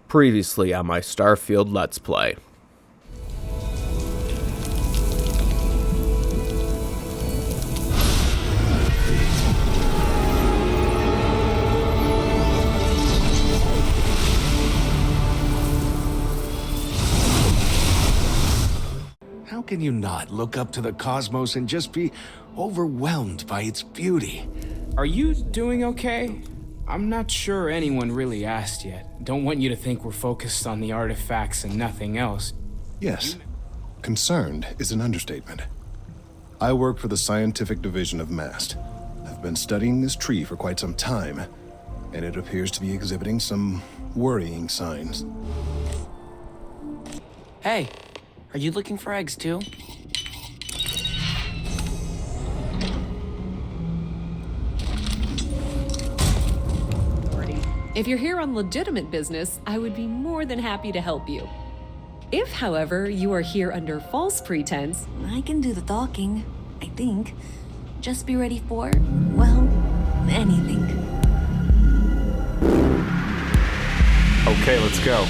Previously on my Starfield Let's Play. How can you not look up to the cosmos and just be overwhelmed by its beauty? Are you doing okay? I'm not sure anyone really asked yet. Don't want you to think we're focused on the artifacts and nothing else. Yes. Concerned is an understatement. I work for the scientific division of MAST. I've been studying this tree for quite some time, and it appears to be exhibiting some worrying signs. Hey, are you looking for eggs too? If you're here on legitimate business, I would be more than happy to help you. If, however, you are here under false pretense, I can do the talking, I think. Just be ready for, well, anything. Okay, let's go.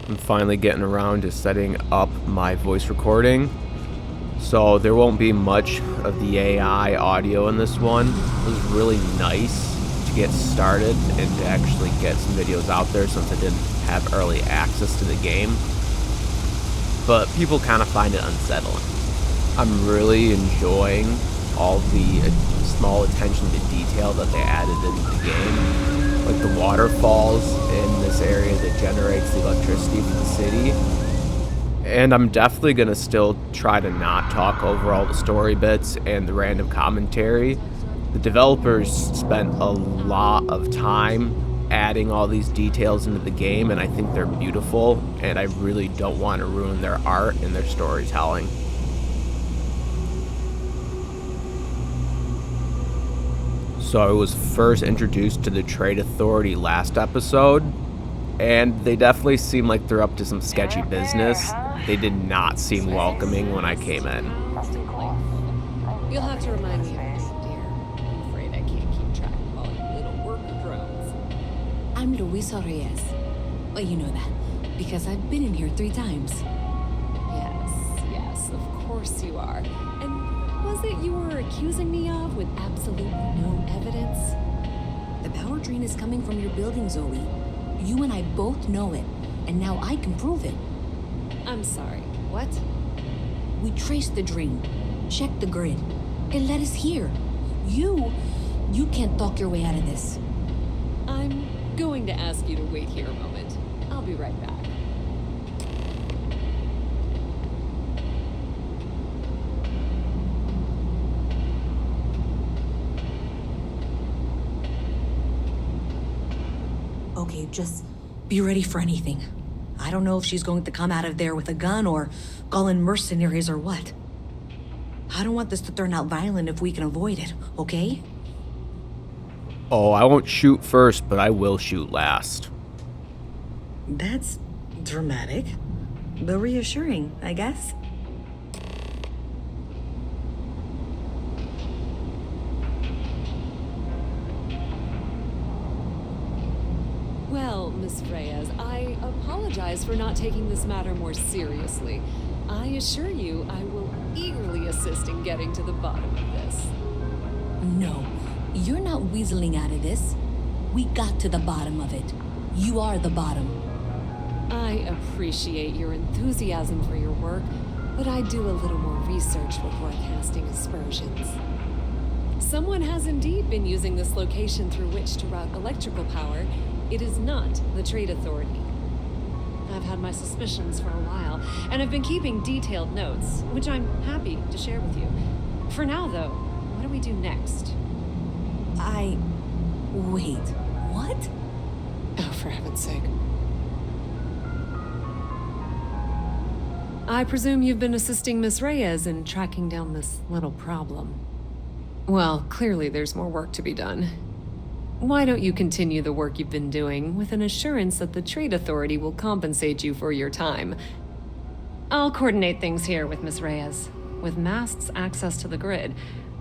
I'm finally getting around to setting up my voice recording. So there won't be much of the AI audio in this one. It was really nice to get started and to actually get some videos out there since I didn't have early access to the game. But people kind of find it unsettling. I'm really enjoying all the small attention to detail that they added into the game. Like the waterfalls in this area that generates the electricity for the city. And I'm definitely going to still try to not talk over all the story bits and the random commentary. The developers spent a lot of time adding all these details into the game, and I think they're beautiful, and I really don't want to ruin their art and their storytelling. So I was first introduced to the Trade Authority last episode, and they definitely seem like they're up to some sketchy business. They did not seem welcoming when I came in. you'll have to remind me of your name, dear. I'm afraid I can't keep track of all you little worker drones. I'm Luisa Reyes. Well, you know that, because I've been in here 3 times. Yes, of course you are. And was it you were accusing me of with absolutely no evidence? The power drain is coming from your building, Zoe. You and I both know it, and now I can prove it. I'm sorry, what? We traced the drain, checked the grid. It led us here. You can't talk your way out of this. I'm going to ask you to wait here a moment. I'll be right back. Okay, just be ready for anything. I don't know if she's going to come out of there with a gun or call in mercenaries or what. I don't want this to turn out violent if we can avoid it, okay? Oh, I won't shoot first, but I will shoot last. That's dramatic, but reassuring, I guess. Well, Miss Reyes, I apologize for not taking this matter more seriously. I assure you I will eagerly assist in getting to the bottom of this. No, you're not weaseling out of this. We got to the bottom of it. You are the bottom. I appreciate your enthusiasm for your work, but I do a little more research before casting aspersions. Someone has indeed been using this location through which to route electrical power. It is not the Trade Authority. I've had my suspicions for a while, and I've been keeping detailed notes, which I'm happy to share with you. For now, though, what do we do next? Wait, what? Oh, for heaven's sake. I presume you've been assisting Miss Reyes in tracking down this little problem. Well, clearly there's more work to be done. Why don't you continue the work you've been doing with an assurance that the Trade Authority will compensate you for your time? I'll coordinate things here with Miss Reyes. With Mast's access to the grid,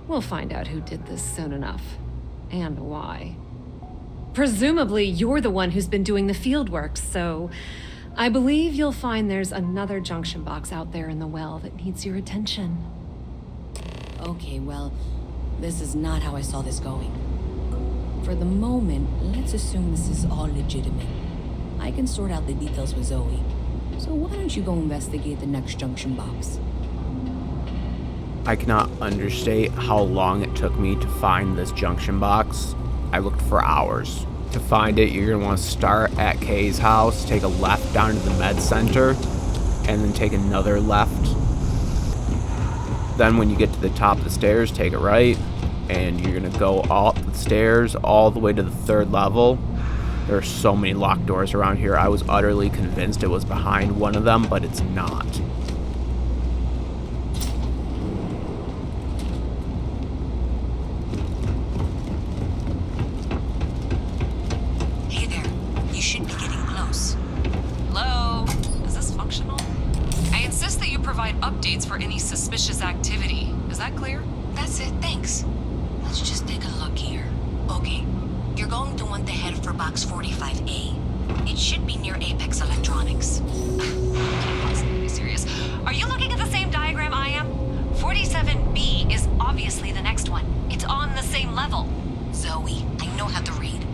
we'll find out who did this soon enough. And why. Presumably, you're the one who's been doing the field work, so I believe you'll find there's another junction box out there in the well that needs your attention. Okay, well, this is not how I saw this going. For the moment, let's assume this is all legitimate. I can sort out the details with Zoe. So why don't you go investigate the next junction box? I cannot understate how long it took me to find this junction box. I looked for hours. To find it, you're gonna want to start at Kay's house, take a left down to the med center, and then take another left. Then when you get to the top of the stairs, take a right, and you're gonna go up the stairs all the way to the 3rd level. There are so many locked doors around here. I was utterly convinced it was behind one of them, but it's not. Hey there. You should be getting close. Hello? Is this functional? I insist that you provide updates for any suspicious activity. Is that clear? That's it, thanks. Let's just take a look here. Okay, you're going to want to head for box 45A. It should be near Apex Electronics. You can't possibly be serious. Are you looking at the same diagram I am? 47B is obviously the next one. It's on the same level. Zoe, I know how to read.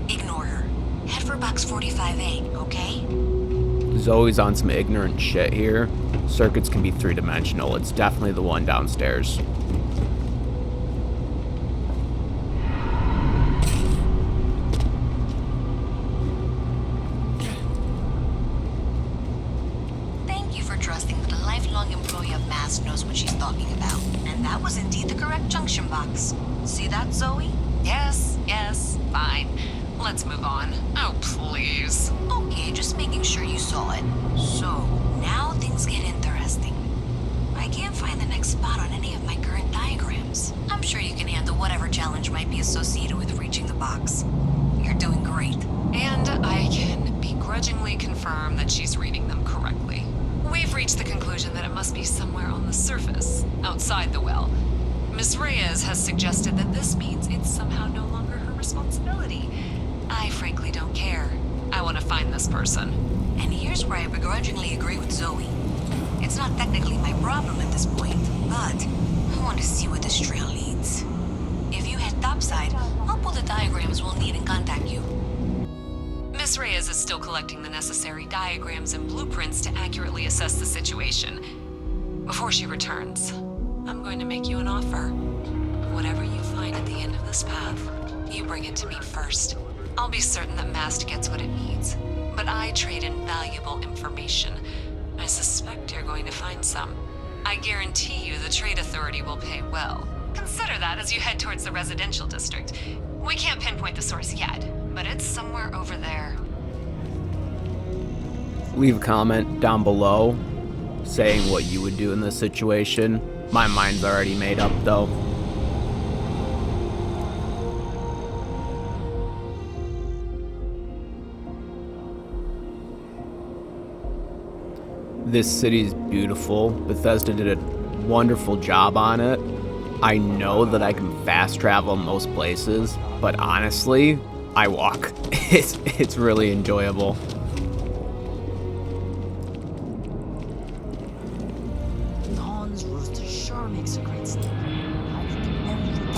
Ignore her. Head for box 45A, okay? Zoe's on some ignorant shit here. Circuits can be 3-dimensional. It's definitely the one downstairs. Thank you for trusting that a lifelong employee of MAST knows what she's talking about. And that was indeed the correct junction box. See that, Zoe? Yes, fine. Let's move on. Oh, please. Okay, just making sure you saw it. So, now things get interesting. I can't find the next spot on any of my current diagrams. I'm sure you can handle whatever challenge might be associated with reaching the box. You're doing great. And I can begrudgingly confirm that she's reading them correctly. We've reached the conclusion that it must be somewhere on the surface, outside the well. Miss Reyes has suggested that this means it's somehow no longer her responsibility. I frankly don't care. I want to find this person. And here's where I begrudgingly agree with Zoe. It's not technically my problem at this point, but I want to see where this trail leads. If you head topside, I'll pull the diagrams we'll need and contact you. Miss Reyes is still collecting the necessary diagrams and blueprints to accurately assess the situation. Before she returns, I'm going to make you an offer. Whatever you find at the end of this path, you bring it to me first. I'll be certain that MAST gets what it needs, but I trade in valuable information. I suspect you're going to find some. I guarantee you the Trade Authority will pay well. Consider that as you head towards the residential district. We can't pinpoint the source yet, but it's somewhere over there. Leave a comment down below saying what you would do in this situation. My mind's already made up, though. This city's beautiful. Bethesda did a wonderful job on it. I know that I can fast travel most places, but honestly, I walk. It's really enjoyable. Dawn's rooster sure makes a great steak. I could do everything.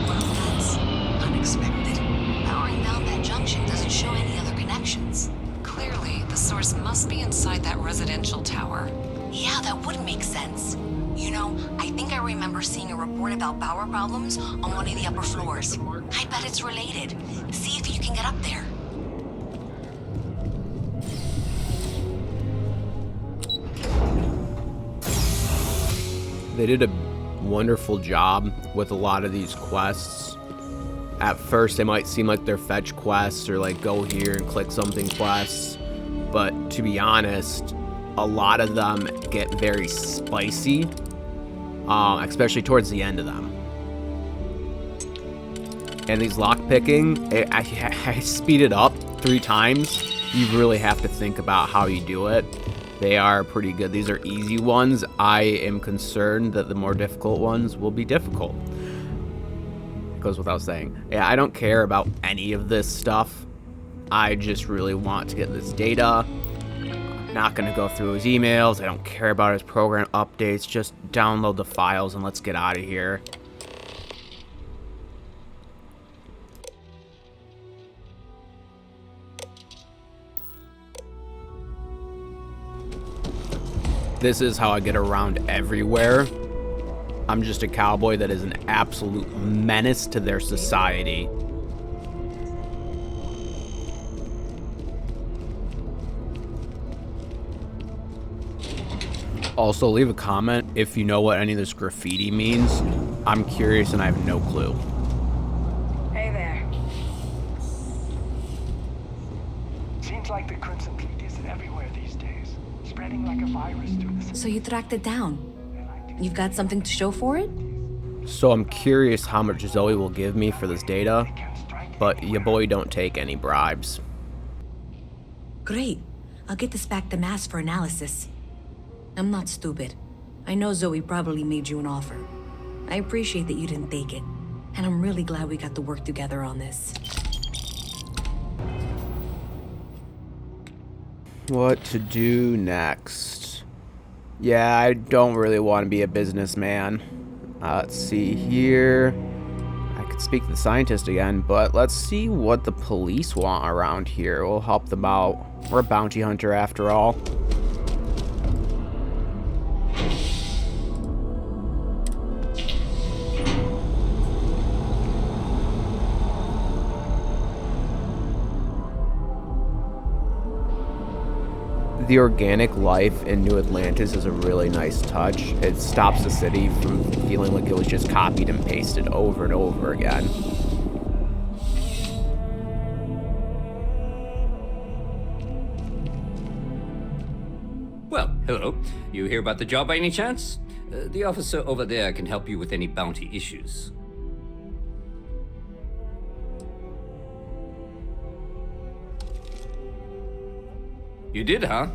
Well, that's unexpected. Powering down that junction doesn't show any other connections. Clearly, the source must be inside that residential tower. Yeah, that would make sense. You know, I think I remember seeing a report about power problems on one of the upper floors. I bet it's related. See if you can get up there. They did a wonderful job with a lot of these quests. At first, they might seem like they're fetch quests or like go here and click something quests. But to be honest, a lot of them get very spicy, especially towards the end of them. And these lockpicking, I speed it up 3 times. You really have to think about how you do it. They are pretty good. These are easy ones. I am concerned that the more difficult ones will be difficult. It goes without saying. Yeah, I don't care about any of this stuff. I just really want to get this data. I'm not going to go through his emails. I don't care about his program updates. Just download the files and let's get out of here. This is how I get around everywhere. I'm just a cowboy that is an absolute menace to their society. Also, leave a comment if you know what any of this graffiti means. I'm curious and I have no clue. Hey there. Seems like the Crimson Fleet is everywhere these days, spreading like a virus through the city. So you tracked it down. You've got something to show for it? So I'm curious how much Zoe will give me for this data, but your boy don't take any bribes. Great. I'll get this back to Mass for analysis. I'm not stupid. I know Zoe probably made you an offer. I appreciate that you didn't take it, and I'm really glad we got to work together on this. What to do next? Yeah, I don't really want to be a businessman. Let's see here. I could speak to the scientist again, but let's see what the police want around here. We'll help them out. We're a bounty hunter after all. The organic life in New Atlantis is a really nice touch. It stops the city from feeling like it was just copied and pasted over and over again. Well, hello. You hear about the job by any chance? The officer over there can help you with any bounty issues. You did, huh?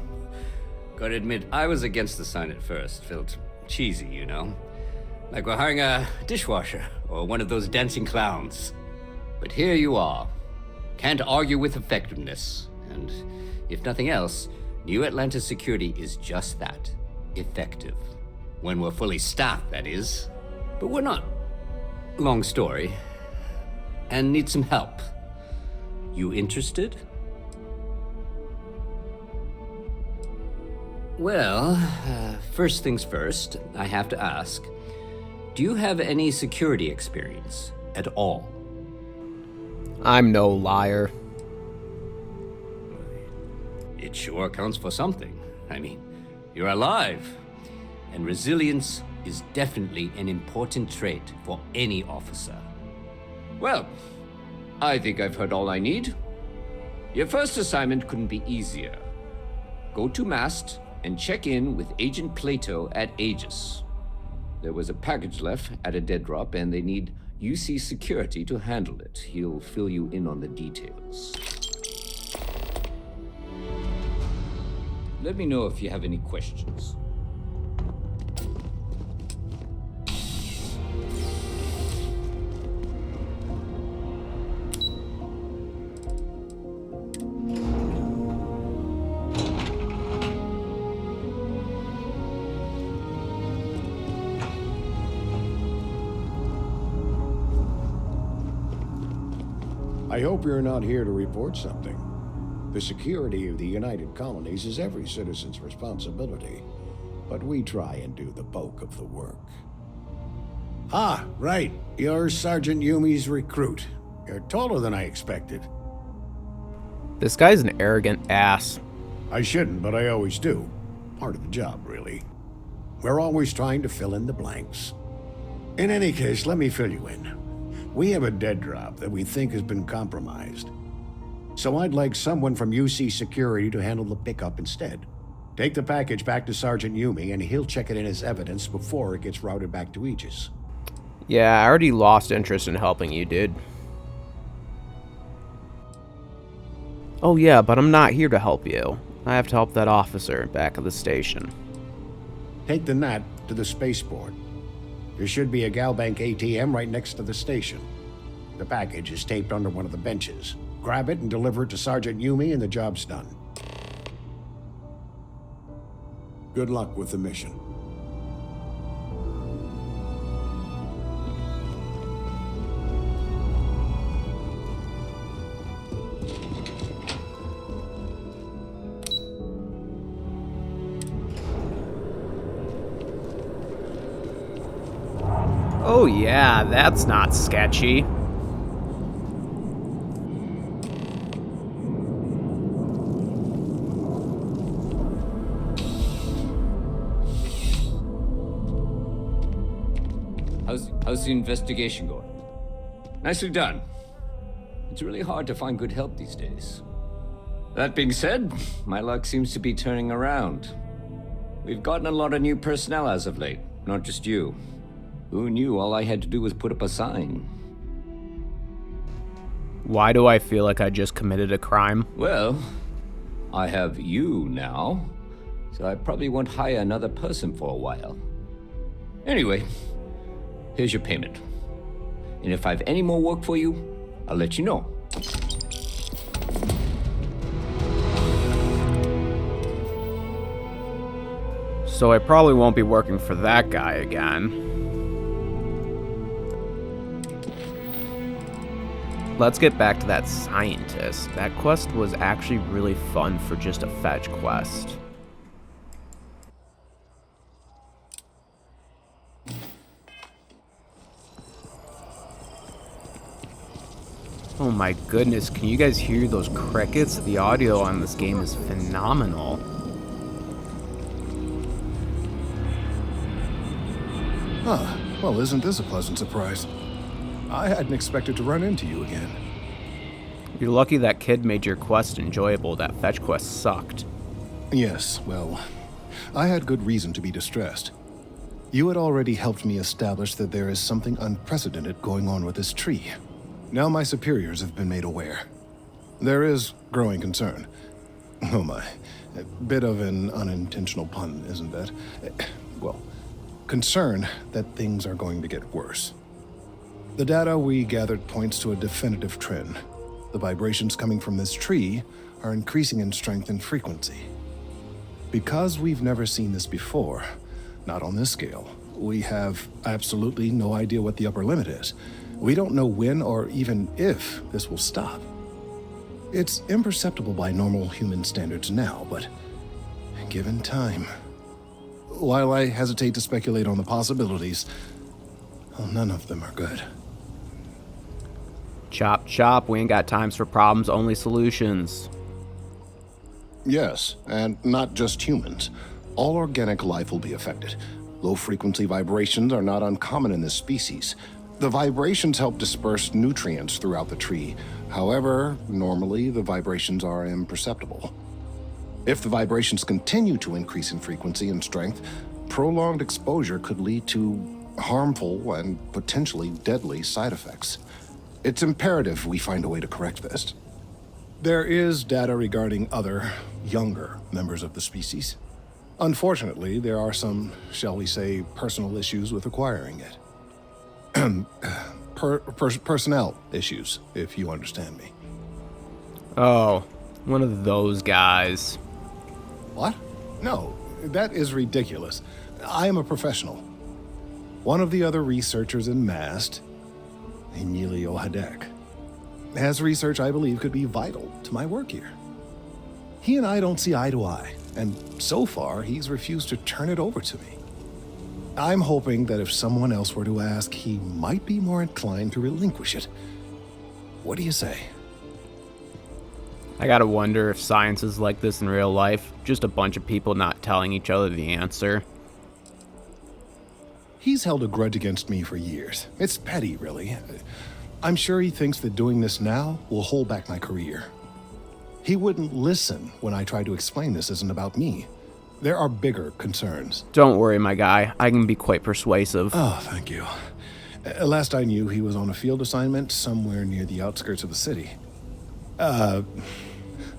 Gotta admit, I was against the sign at first. Felt cheesy, you know? Like we're hiring a dishwasher or one of those dancing clowns. But here you are. Can't argue with effectiveness. And if nothing else, New Atlantis security is just that. Effective. When we're fully staffed, that is. But we're not. Long story. And need some help. You interested? Well, first things first, I have to ask, do you have any security experience at all? I'm no liar. It sure counts for something. I mean, you're alive. And resilience is definitely an important trait for any officer. Well, I think I've heard all I need. Your first assignment couldn't be easier. Go to Mast and check in with Agent Plato at Aegis. There was a package left at a dead drop, and they need UC security to handle it. He'll fill you in on the details. Let me know if you have any questions. I hope you're not here to report something. The security of the United Colonies is every citizen's responsibility, but we try and do the bulk of the work. Ah, right. You're Sergeant Yumi's recruit. You're taller than I expected. This guy's an arrogant ass. I shouldn't, but I always do. Part of the job, really. We're always trying to fill in the blanks. In any case, let me fill you in. We have a dead drop that we think has been compromised. So I'd like someone from UC Security to handle the pickup instead. Take the package back to Sergeant Yumi and he'll check it in as evidence before it gets routed back to Aegis. Yeah, I already lost interest in helping you, dude. Oh yeah, but I'm not here to help you. I have to help that officer back at the station. Take the Nat to the spaceport. There should be a Galbank ATM right next to the station. The package is taped under one of the benches. Grab it and deliver it to Sergeant Yumi and the job's done. Good luck with the mission. Oh yeah, that's not sketchy. How's the investigation going? Nicely done. It's really hard to find good help these days. That being said, my luck seems to be turning around. We've gotten a lot of new personnel as of late, not just you. Who knew all I had to do was put up a sign? Why do I feel like I just committed a crime? Well, I have you now, so I probably won't hire another person for a while. Anyway, here's your payment. And if I have any more work for you, I'll let you know. So I probably won't be working for that guy again. Let's get back to that scientist. That quest was actually really fun for just a fetch quest. Oh my goodness, can you guys hear those crickets? The audio on this game is phenomenal. Huh. Well, isn't this a pleasant surprise? I hadn't expected to run into you again. You're lucky that kid made your quest enjoyable. That fetch quest sucked. Yes, well, I had good reason to be distressed. You had already helped me establish that there is something unprecedented going on with this tree. Now my superiors have been made aware. There is growing concern. Oh my, a bit of an unintentional pun, isn't that? Well, concern that things are going to get worse. The data we gathered points to a definitive trend. The vibrations coming from this tree are increasing in strength and frequency. Because we've never seen this before, not on this scale, we have absolutely no idea what the upper limit is. We don't know when or even if this will stop. It's imperceptible by normal human standards now, but given time... While I hesitate to speculate on the possibilities, well, none of them are good. Chop chop, we ain't got times for problems, only solutions. Yes, and not just humans. All organic life will be affected. Low-frequency vibrations are not uncommon in this species. The vibrations help disperse nutrients throughout the tree. However, normally the vibrations are imperceptible. If the vibrations continue to increase in frequency and strength, prolonged exposure could lead to harmful and potentially deadly side effects. It's imperative we find a way to correct this. There is data regarding other, younger members of the species. Unfortunately, there are some, shall we say, personal issues with acquiring it. Personnel issues, if you understand me. Oh, one of those guys. What? No, that is ridiculous. I am a professional. One of the other researchers in MAST, Emilio Hadek, has research I believe could be vital to my work here. He and I don't see eye to eye, and so far he's refused to turn it over to me. I'm hoping that if someone else were to ask, he might be more inclined to relinquish it. What do you say? I gotta wonder if science is like this in real life. Just a bunch of people not telling each other the answer. He's held a grudge against me for years. It's petty, really. I'm sure he thinks that doing this now will hold back my career. He wouldn't listen when I tried to explain this isn't about me. There are bigger concerns. Don't worry, my guy. I can be quite persuasive. Oh, thank you. Last I knew, he was on a field assignment somewhere near the outskirts of the city.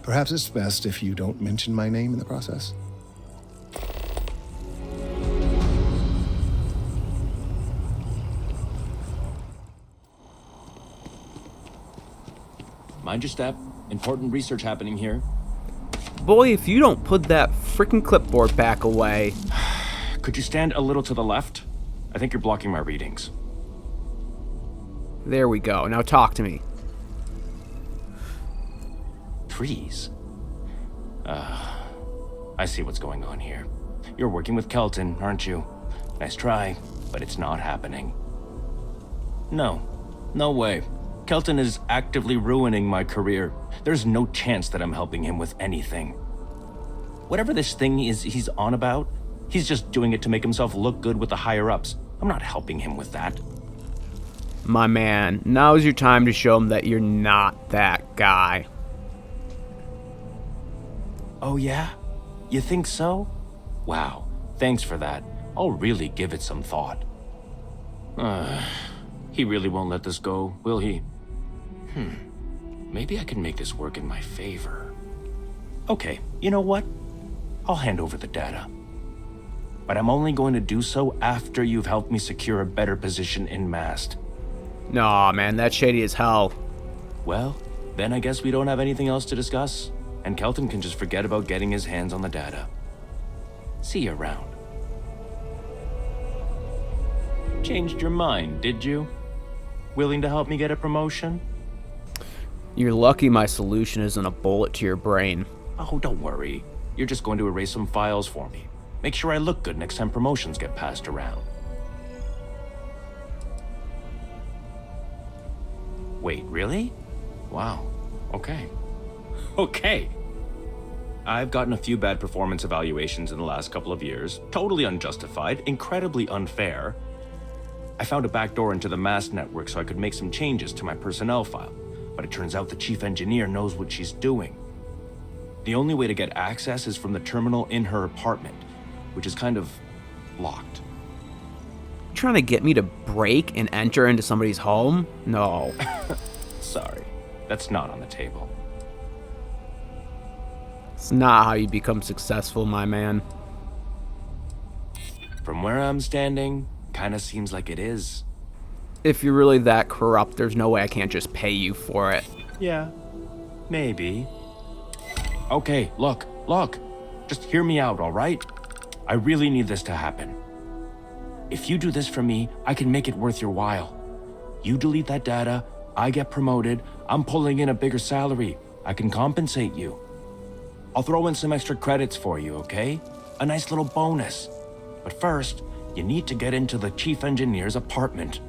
Perhaps it's best if you don't mention my name in the process. Mind your step. Important research happening here. Boy, if you don't put that freaking clipboard back away. Could you stand a little to the left? I think you're blocking my readings. There we go. Now talk to me. Trees. I see what's going on here. You're working with Kelton, aren't you? Nice try, but it's not happening. No way. Kelton is actively ruining my career. There's no chance that I'm helping him with anything. Whatever this thing is he's on about, he's just doing it to make himself look good with the higher-ups. I'm not helping him with that. My man, now's your time to show him that you're not that guy. Oh yeah? You think so? Wow, thanks for that. I'll really give it some thought. He really won't let this go, will he? Maybe I can make this work in my favor. Okay, you know what? I'll hand over the data. But I'm only going to do so after you've helped me secure a better position in Mast. Nah, man, that's shady as hell. Well, then I guess we don't have anything else to discuss, and Kelton can just forget about getting his hands on the data. See you around. Changed your mind, did you? Willing to help me get a promotion? You're lucky my solution isn't a bullet to your brain. Oh, don't worry. You're just going to erase some files for me. Make sure I look good next time promotions get passed around. Wait, really? Wow. Okay. Okay. I've gotten a few bad performance evaluations in the last couple of years. Totally unjustified, incredibly unfair. I found a backdoor into the Mast network so I could make some changes to my personnel file, but it turns out the chief engineer knows what she's doing. The only way to get access is from the terminal in her apartment, which is kind of locked. Trying to get me to break and enter into somebody's home? No. Sorry, that's not on the table. It's not how you become successful, my man. From where I'm standing, kinda seems like it is. If you're really that corrupt, there's no way I can't just pay you for it. Yeah, maybe. Okay, look. Just hear me out, all right? I really need this to happen. If you do this for me, I can make it worth your while. You delete that data, I get promoted, I'm pulling in a bigger salary. I can compensate you. I'll throw in some extra credits for you, okay? A nice little bonus. But first, you need to get into the chief engineer's apartment.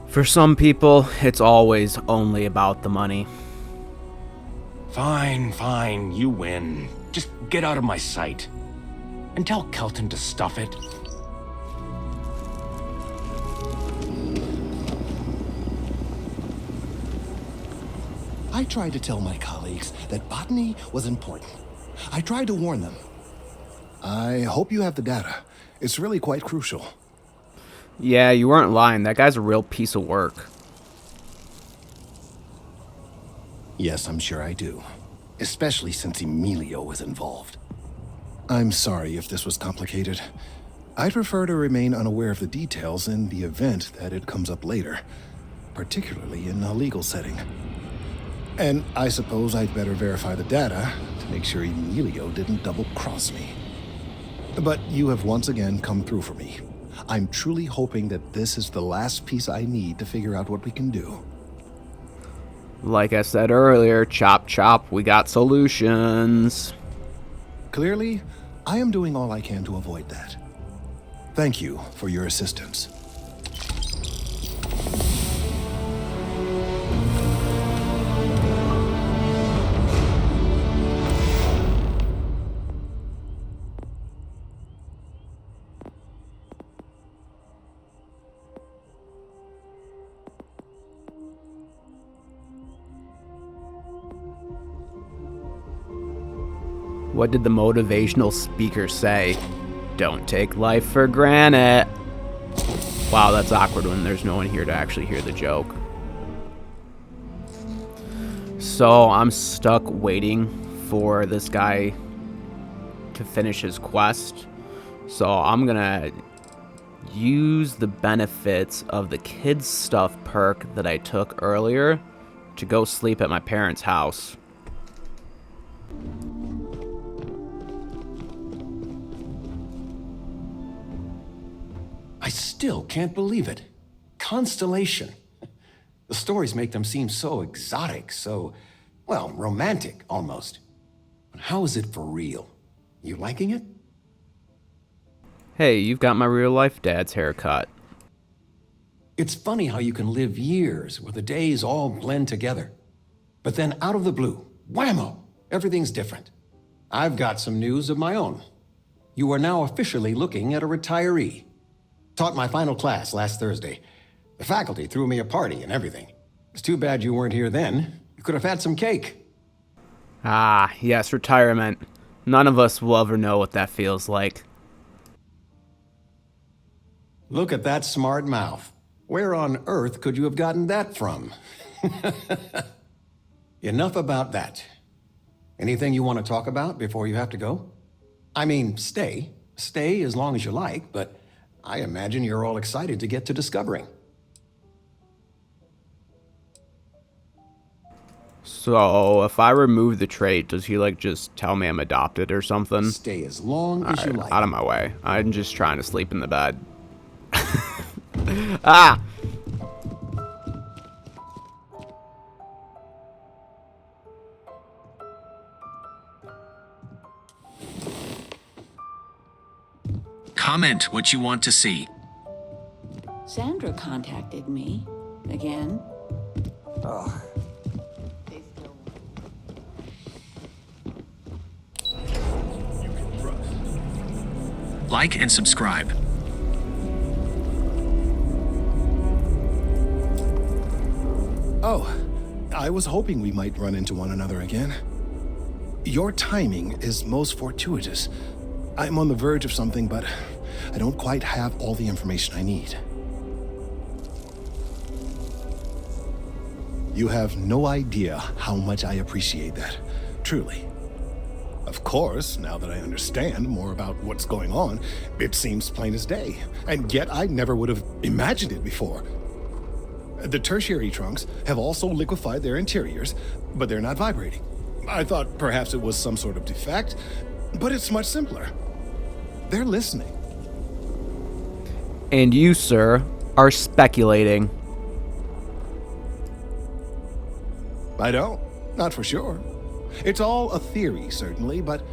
For some people, it's always only about the money. Fine, you win. Just get out of my sight. And tell Kelton to stuff it. I tried to tell my colleagues that botany was important. I tried to warn them. I hope you have the data. It's really quite crucial. Yeah, you weren't lying. That guy's a real piece of work. Yes, I'm sure I do. Especially since Emilio was involved. I'm sorry if this was complicated. I'd prefer to remain unaware of the details in the event that it comes up later, particularly in a legal setting. And I suppose I'd better verify the data to make sure Emilio didn't double-cross me. But you have once again come through for me. I'm truly hoping that this is the last piece I need to figure out what we can do. Like I said earlier, chop chop, we got solutions. Clearly, I am doing all I can to avoid that. Thank you for your assistance. What did the motivational speaker say? Don't take life for granted. Wow, that's awkward when there's no one here to actually hear the joke. So I'm stuck waiting for this guy to finish his quest. So I'm gonna use the benefits of the kids stuff perk that I took earlier to go sleep at my parents' house. I still can't believe it. Constellation. The stories make them seem so exotic, so, well, romantic almost. But how is it for real? You liking it? Hey, you've got my real life dad's haircut. It's funny how you can live years where the days all blend together. But then out of the blue, whammo, everything's different. I've got some news of my own. You are now officially looking at a retiree. Taught my final class last Thursday. The faculty threw me a party and everything. It's too bad you weren't here then. You could have had some cake. Ah, yes, retirement. None of us will ever know what that feels like. Look at that smart mouth. Where on earth could you have gotten that from? Enough about that. Anything you want to talk about before you have to go? I mean, stay. Stay as long as you like, but I imagine you're all excited to get to discovering. So, if I remove the trait, does he, like, just tell me I'm adopted or something? Stay as long as you like. Out of my way. I'm just trying to sleep in the bed. Ah! Comment what you want to see. Sandra contacted me again. Ugh. Like and subscribe. Oh, I was hoping we might run into one another again. Your timing is most fortuitous. I'm on the verge of something, but I don't quite have all the information I need. You have no idea how much I appreciate that, truly. Of course, now that I understand more about what's going on, it seems plain as day, and yet I never would have imagined it before. The tertiary trunks have also liquefied their interiors, but they're not vibrating. I thought perhaps it was some sort of defect, but it's much simpler. They're listening. And you, sir, are speculating. I don't. Not for sure. It's all a theory, certainly, but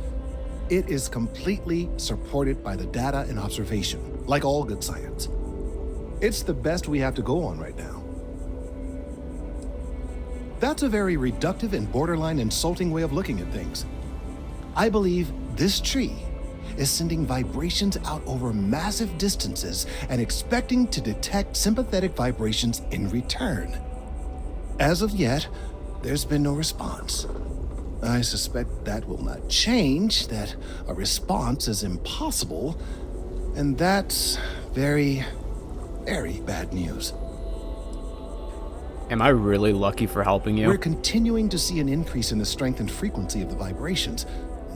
it is completely supported by the data and observation, like all good science. It's the best we have to go on right now. That's a very reductive and borderline insulting way of looking at things. I believe this tree is sending vibrations out over massive distances and expecting to detect sympathetic vibrations in return. As of yet, there's been no response. I suspect that will not change, that a response is impossible, and that's very, very bad news. Am I really lucky for helping you? We're continuing to see an increase in the strength and frequency of the vibrations.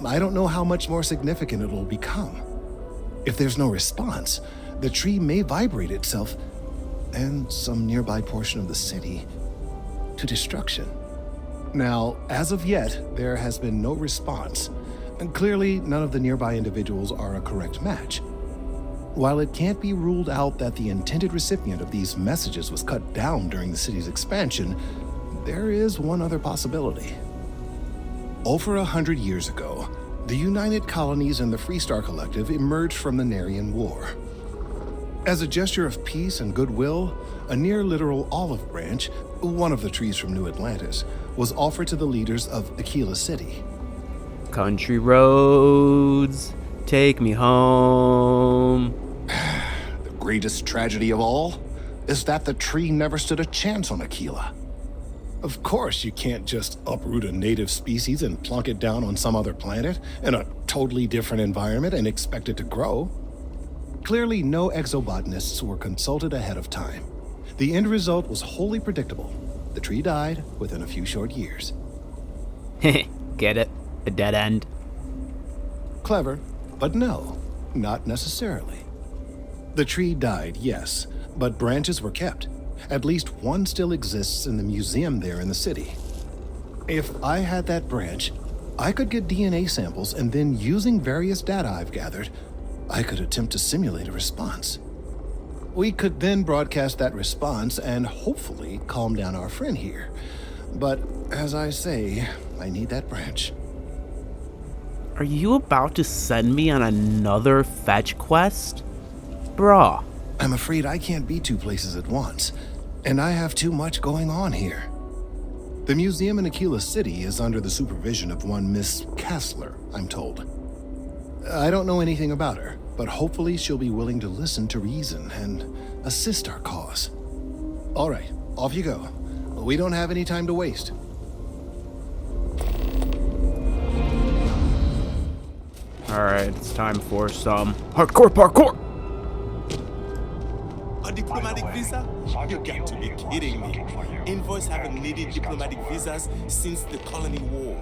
I don't know how much more significant it'll become. If there's no response, the tree may vibrate itself and some nearby portion of the city to destruction. Now, as of yet, there has been no response, and clearly none of the nearby individuals are a correct match. While it can't be ruled out that the intended recipient of these messages was cut down during the city's expansion, there is one other possibility. Over 100 years ago, the United Colonies and the Freestar Collective emerged from the Narian War. As a gesture of peace and goodwill, a near-literal olive branch, one of the trees from New Atlantis, was offered to the leaders of Aquila City. Country roads, take me home. The greatest tragedy of all is that the tree never stood a chance on Aquila. Of course, you can't just uproot a native species and plunk it down on some other planet in a totally different environment and expect it to grow. Clearly, no exobotanists were consulted ahead of time. The end result was wholly predictable. The tree died within a few short years. Get it? A dead end? Clever, but no, not necessarily. The tree died, yes, but branches were kept. At least one still exists in the museum there in the city. If I had that branch, I could get DNA samples, and then using various data I've gathered, I could attempt to simulate a response. We could then broadcast that response and hopefully calm down our friend here. But as I say, I need that branch. Are you about to send me on another fetch quest? Bruh. I'm afraid I can't be two places at once, and I have too much going on here. The museum in Aquila City is under the supervision of one Miss Kassler, I'm told. I don't know anything about her, but hopefully she'll be willing to listen to reason and assist our cause. All right, off you go. We don't have any time to waste. Alright, it's time for some hardcore parkour! A diplomatic visa? You got to be kidding me. Envoys haven't needed diplomatic visas since the colony war.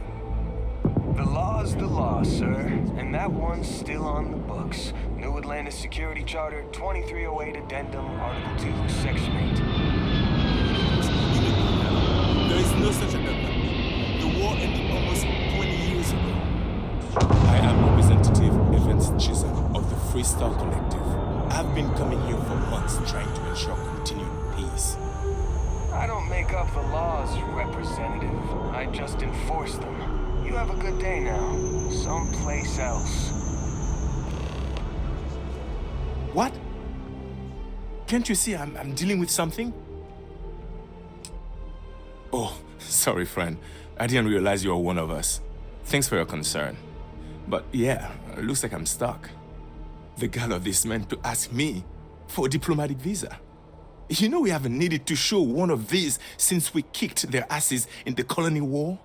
The law's the law, sir. And that one's still on the books. New Atlantis Security Charter, 2308 Addendum, Article 2, Section 8. There is no such addendum. The war ended almost 20 years ago. I am Representative Evans Chisholm of the Freestyle Collective. I've been coming here for months trying to ensure continued peace. I don't make up the laws, Representative. I just enforce them. You have a good day now. Someplace else. What? Can't you see I'm dealing with something? Oh, sorry, friend. I didn't realize you were one of us. Thanks for your concern. But yeah, it looks like I'm stuck. The gall of this man to ask me for a diplomatic visa. You know we haven't needed to show one of these since we kicked their asses in the colony war?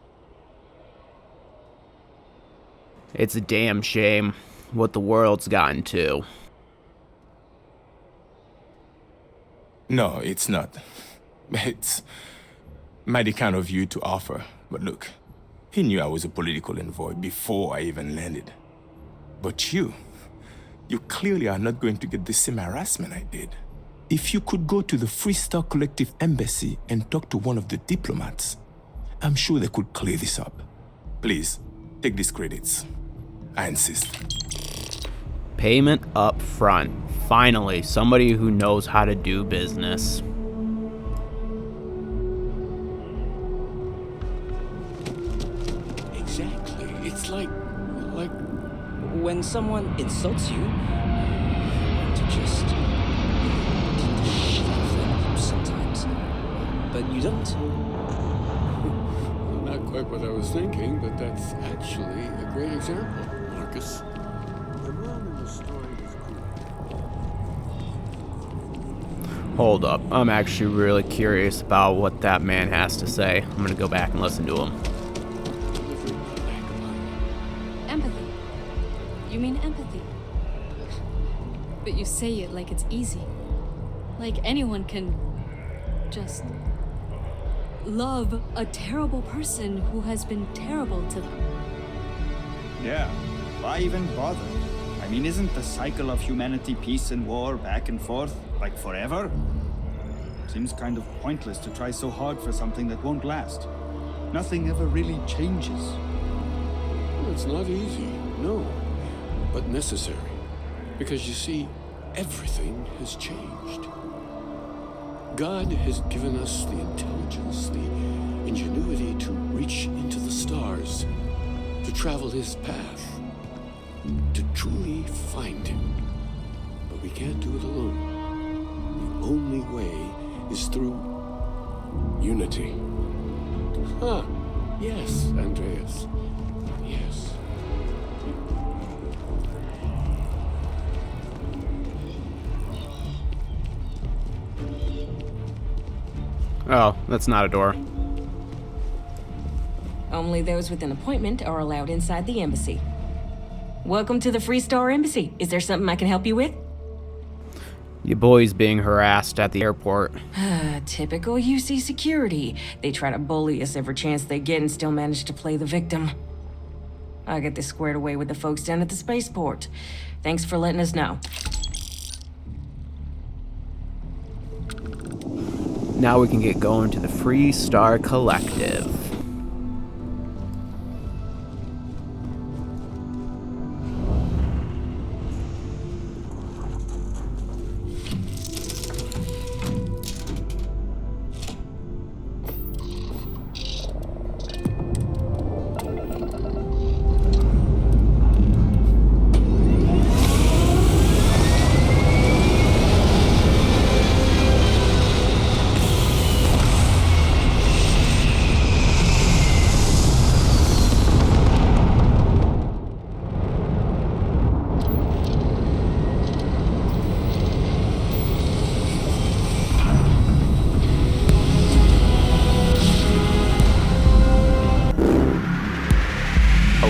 It's a damn shame what the world's gotten to. No, it's not. It's mighty kind of you to offer. But look, he knew I was a political envoy before I even landed. But you clearly are not going to get the same harassment I did. If you could go to the Freestyle Collective embassy and talk to one of the diplomats, I'm sure they could clear this up. Please, take these credits. I insist. Payment up front. Finally, somebody who knows how to do business. Exactly. It's like when someone insults you, to just beat the shit out of them sometimes. But you don't. Not quite what I was thinking, but that's actually a great example, Marcus. The man in the story is cool. Hold up. I'm actually really curious about what that man has to say. I'm gonna go back and listen to him. Empathy. You mean empathy? But you say it like it's easy. Like anyone can just love a terrible person who has been terrible to them. Yeah, why even bother? I mean, isn't the cycle of humanity peace and war back and forth, like forever? Seems kind of pointless to try so hard for something that won't last. Nothing ever really changes. Well, it's not easy, no, but necessary. Because you see, everything has changed. God has given us the intelligence, the ingenuity to reach into the stars, to travel his path, to truly find him. But we can't do it alone. The only way is through unity. Yes, Andreas. Yes. Oh, that's not a door. Only those with an appointment are allowed inside the embassy. Welcome to the Freestar Embassy. Is there something I can help you with? Your boy's being harassed at the airport. Typical UC security. They try to bully us every chance they get and still manage to play the victim. I'll get this squared away with the folks down at the spaceport. Thanks for letting us know. Now we can get going to the Free Star Collective.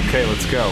Okay, let's go.